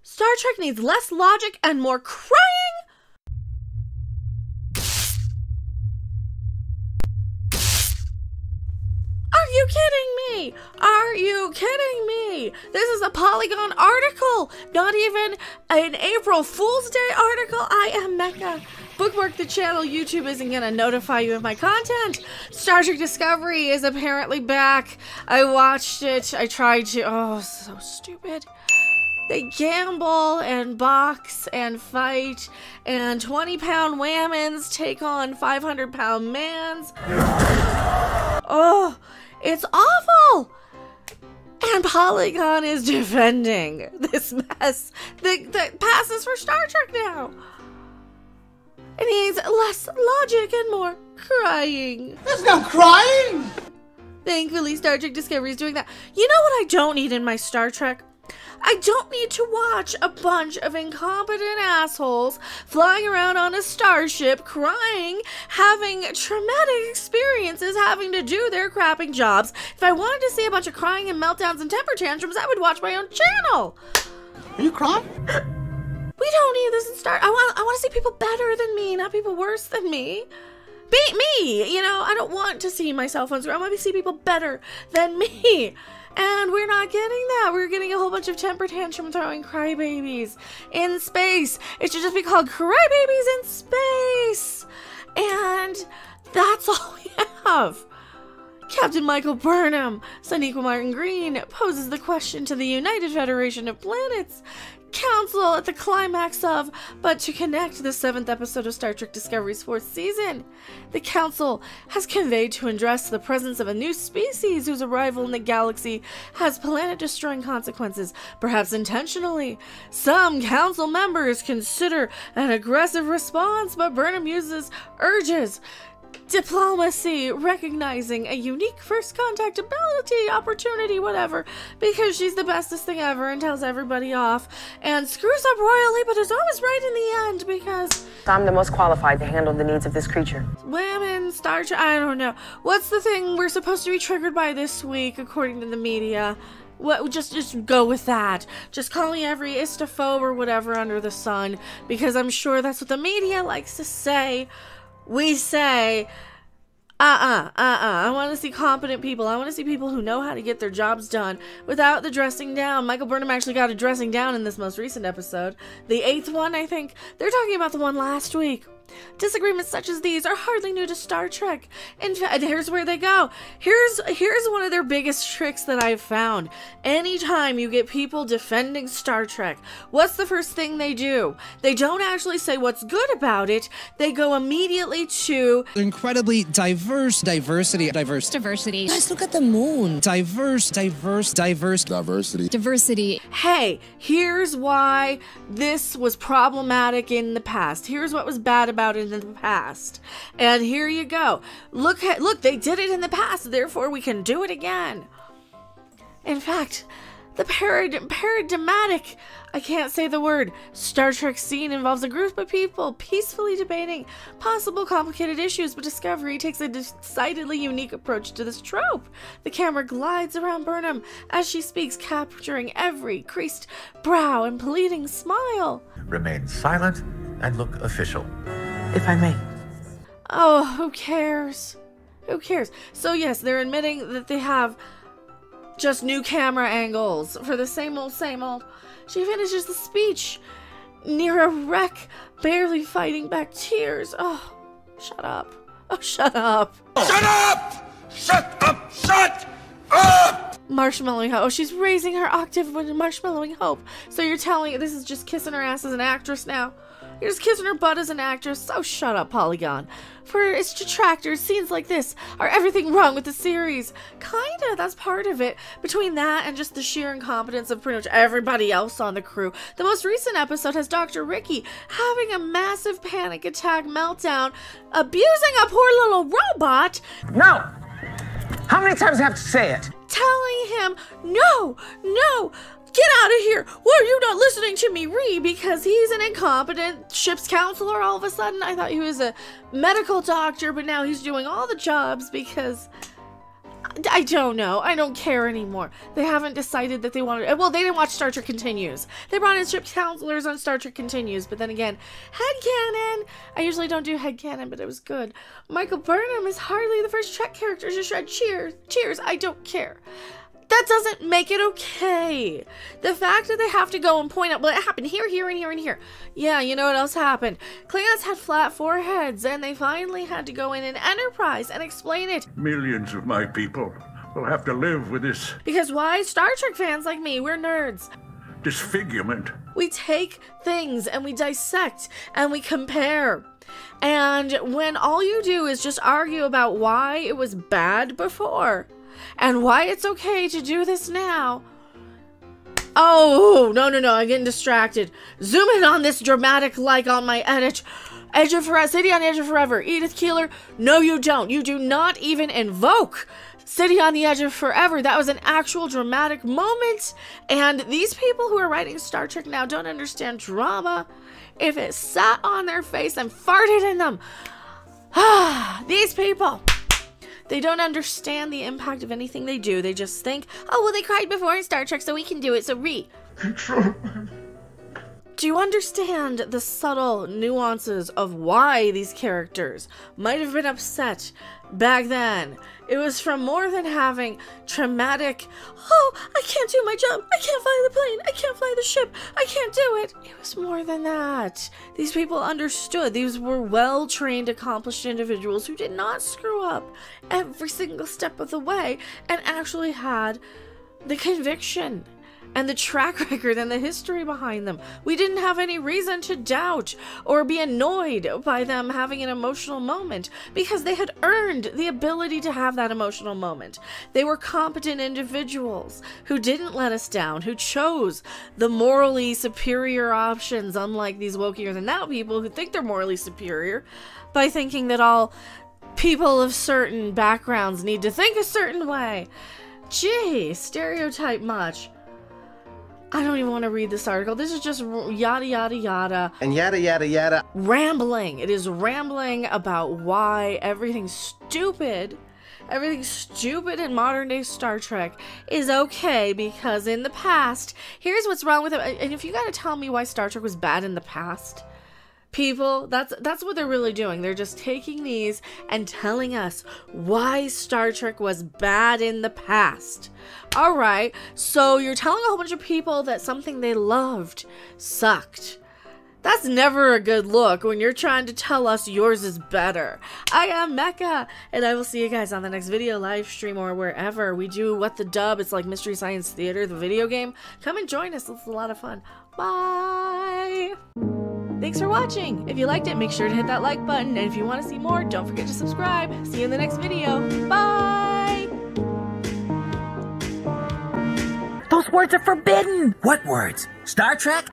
Star Trek needs less logic and more crying. Are you kidding me? Are you kidding me? This is a Polygon article, not even an April Fool's Day article. I am Mecha. Bookmark the channel. YouTube isn't going to notify you of my content. Star Trek Discovery is apparently back. I watched it. I tried to. Oh, so stupid. They gamble and box and fight, and 20-pound whammons take on 500-pound mans. Oh, it's awful! And Polygon is defending this mess that passes for Star Trek now. It needs less logic and more crying. There's no crying! Thankfully, Star Trek Discovery is doing that. You know what I don't need in my Star Trek? I don't need to watch a bunch of incompetent assholes flying around on a starship, crying, having traumatic experiences, having to do their crapping jobs. If I wanted to see a bunch of crying and meltdowns and temper tantrums, I would watch my own channel. Are you crying? We don't need this in Star. I want to see people better than me, not people worse than me. Beat me, you know. I don't want to see my cell phones. I want to see people better than me. And we're not getting that. We're getting a whole bunch of temper tantrum throwing crybabies in space. It should just be called Crybabies in Space. And that's all we have. Captain Michael Burnham, Sonequa Martin Green, poses the question to the United Federation of Planets Council at the climax of, but to connect the 7th episode of Star Trek Discovery's 4th season. The Council has conveyed to address the presence of a new species whose arrival in the galaxy has planet-destroying consequences, perhaps intentionally. Some Council members consider an aggressive response, but Burnham urges diplomacy, recognizing a unique first contact ability, opportunity, whatever, because she's the bestest thing ever and tells everybody off and screws up royally, but is always right in the end because I'm the most qualified to handle the needs of this creature. Women, Star Trek, I don't know. What's the thing we're supposed to be triggered by this week, according to the media? What, just go with that. Just call me every istophobe or whatever under the sun, because I'm sure that's what the media likes to say. We say, I want to see competent people. I want to see people who know how to get their jobs done without the dressing down. Michael Burnham actually got a dressing down in this most recent episode. The 8th one, I think. They're talking about the one last week. Disagreements such as these are hardly new to Star Trek. In fact, here's where they go. Here's one of their biggest tricks that I've found. Anytime you get people defending Star Trek, what's the first thing they do? They don't actually say what's good about it. They go immediately to incredibly diversity. Guys, look at the moon. Diversity. Hey, here's why this was problematic in the past. Here's what was bad about it in the past. And here you go. Look, they did it in the past, therefore we can do it again. In fact, the paradigmatic, I can't say the word, Star Trek scene involves a group of people peacefully debating possible complicated issues, but Discovery takes a decidedly unique approach to this trope. The camera glides around Burnham as she speaks, capturing every creased brow and pleading smile. Remain silent and look official. If I may. Oh, who cares? Who cares? So yes, they're admitting that they have just new camera angles for the same old, same old. She finishes the speech near a wreck, barely fighting back tears. Oh, shut up. Oh, shut up. Shut up! Shut up! Shut up! Marshmallowing Hope. Oh, she's raising her octave with Marshmallowing Hope. So you're telling me this is just kissing her ass as an actress now? You're just kissing her butt as an actress? So shut up, Polygon. For its detractors, scenes like this are everything wrong with the series. Kinda, that's part of it. Between that and just the sheer incompetence of pretty much everybody else on the crew. The most recent episode has Dr. Ricky having a massive panic attack meltdown, abusing a poor little robot. No! How many times do I have to say it? Telling him, no, get out of here. Why are you not listening to me, Ree? Because he's an incompetent ship's counselor all of a sudden. I thought he was a medical doctor, but now he's doing all the jobs because I don't know. I don't care anymore. They haven't decided that they wanted... Well, they didn't watch Star Trek Continues. They brought in ship counselors on Star Trek Continues, but then again, headcanon. I usually don't do headcanon, but it was good. Michael Burnham is hardly the first Trek character to shred cheers. I don't care. That doesn't make it okay. The fact that they have to go and point out, well, it happened here, here, and here, and here. Yeah, you know what else happened? Klingons had flat foreheads, and they finally had to go in an Enterprise and explain it. Millions of my people will have to live with this Because why? Star Trek fans like me, we're nerds. disfigurement. We take things and we dissect and we compare. And when all you do is just argue about why it was bad before and why it's okay to do this now. Oh, no, I'm getting distracted. Zoom in on this dramatic like on my edit. Edge of Forever, City on the Edge of Forever. Edith Keeler, no you don't. You do not even invoke City on the Edge of Forever. That was an actual dramatic moment. And these people who are writing Star Trek now don't understand drama. If it sat on their face and farted in them. These people. They don't understand the impact of anything they do. They just think, oh, well, they cried before in Star Trek, so we can do it, so Do you understand the subtle nuances of why these characters might have been upset back then? It was from more than having traumatic, oh, I can't do my job, I can't fly the plane, I can't fly the ship, I can't do it. It was more than that. These people understood. These were well-trained, accomplished individuals who did not screw up every single step of the way and actually had the conviction and the track record and the history behind them. We didn't have any reason to doubt or be annoyed by them having an emotional moment because they had earned the ability to have that emotional moment. They were competent individuals who didn't let us down, who chose the morally superior options, unlike these wokier than thou people who think they're morally superior by thinking that all people of certain backgrounds need to think a certain way. Gee, stereotype much. I don't even want to read this article. This is just yada, yada, yada. And yada, yada, yada. Rambling. It is rambling about why everything stupid in modern day Star Trek is okay because in the past, here's what's wrong with it. And if you gotta tell me why Star Trek was bad in the past, people, that's what they're really doing. They're just taking these and telling us why Star Trek was bad in the past. Alright, so you're telling a whole bunch of people that something they loved sucked. That's never a good look when you're trying to tell us yours is better. I am Mecha, and I will see you guys on the next video, live stream, or wherever we do What the Dub. It's like Mystery Science Theater, the video game. Come and join us. It's a lot of fun. Bye! Thanks for watching. If you liked it, make sure to hit that like button. And if you want to see more, don't forget to subscribe. See you in the next video. Bye! Those words are forbidden. What words? Star Trek?